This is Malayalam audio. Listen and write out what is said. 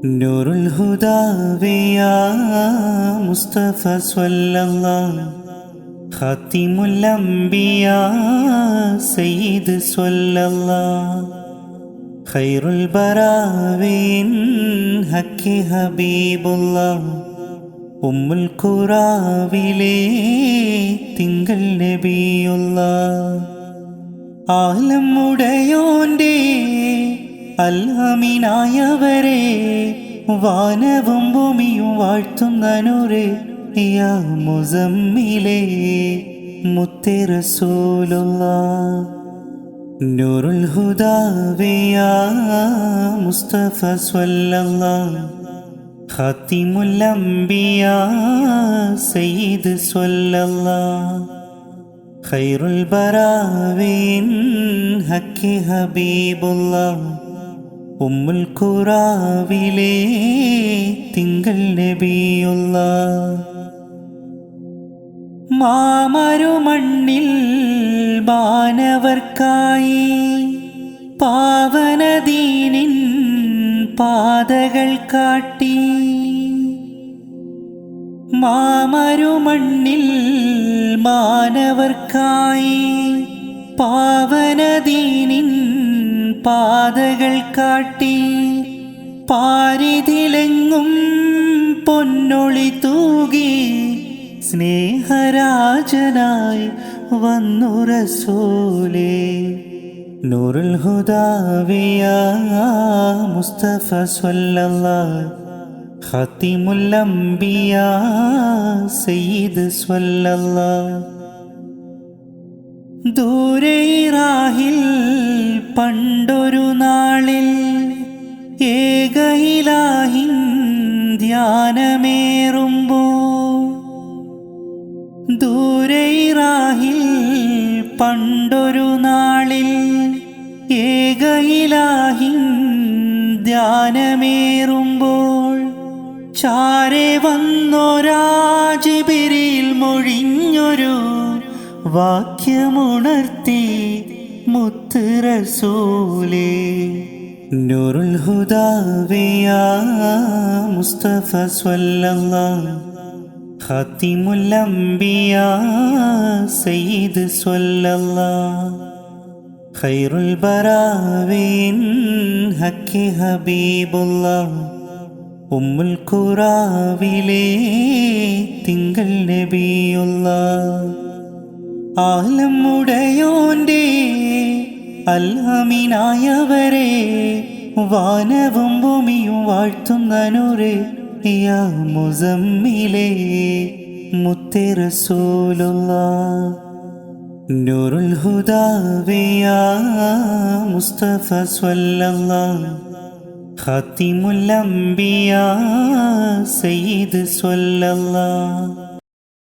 നൂറുൽ ഹുദാവിയാ മുസ്തഫ സ്വല്ലല്ലാഹ് ഖാതിമുൽ അംബിയാ സയ്യിദ് സ്വല്ലല്ലാഹ് ഖൈറുൽ ബറാവിൻ ഹക്കി ഹബീബുല്ലാഹ് ഉമ്മുൽ ഖുറാവിലെ തിങ്കൾ നബിയുല്ലാഹ് ആലം ഉടയോന്റെ അൽഹമീനായവരെ വാനവും ഭൂമിയും വാഴ്ത്തുന്ന നൂറേ യാ മുസമ്മിലേ മുത്തേ റസൂലുള്ളാഹ് നൂറുൽ ഹുദാവിയാ മുസ്തഫ സ്വല്ലല്ലാഹ് ഖാതിമുൽ അംബിയാ സയ്യിദ് സ്വല്ലല്ലാഹ് ഖൈറുൽ ബറാവിൻ ഹക്കി ഹബീബുല്ലാഹ് ഉമ്മുൽ ഖുറാവിലെ തിങ്കൾ നബിയുല്ലാഹ് മാമരുമണ്ണിൽ ബാനവർക്കായി പാവനദീനിൻ പാതകൾ കാട്ടി മാമരുമണ്ണിൽ മാനവർക്കായി പാവനദീനിൻ പാതകൾ കാട്ടി പാരിതിലെങ്ങും പൊന്നൊളി തൂകി സ്നേഹരാജനായി വന്നു റസൂലേ നൂറുൽ ഹുദാവിയാ മുസ്തഫ സ്വല്ലല്ലാഹ് ഖാതിമുൽ അംബിയാ സയ്യിദ് സ്വല്ലല്ലാഹ് ദൂരെ ഇറാഹിൽ പണ്ടൊരു നാളിൽ ഏക ഇലാഹിൻ ധ്യാനമേറുമ്പോൾ ദൂരെ ഇറാഹിൽ പണ്ടൊരു നാളിൽ ഏക ഇലാഹിൻ ധ്യാനമേറുമ്പോൾ ചാരെ വന്നൊരാ ജിബ്രീൽ മൊഴിഞ്ഞൊരു വാക്യമുണർത്തി മുത്ത് റസൂലേ നൂറുൽ ഹുദാവിയാ മുസ്തഫ സ്വല്ലല്ലാഹ് ഖാതിമുൽ അംബിയാ സയ്യിദ് സ്വല്ലല്ലാഹ് ഖൈറുൽ ബറാവിൻ ഹക്കി ഹബീബുല്ലാഹ് ഉമ്മുൽ ഖുറാവിലെ തിങ്കൾ നബിയുല്ലാഹ് ആലം ഉടയോന്റെ അൽഹമീനായവരെ വാനവും ഭൂമിയും വാഴ്ത്തുന്ന നൂറേ യാ മുസമ്മിലേ മുത്തേ റസൂലുള്ളാഹ് നൂറുൽ ഹുദാവിയാ മുസ്തഫ സ്വല്ലല്ലാഹ് ഖാതിമുൽ അംബിയാ സയ്യിദ് സ്വല്ലല്ലാഹ്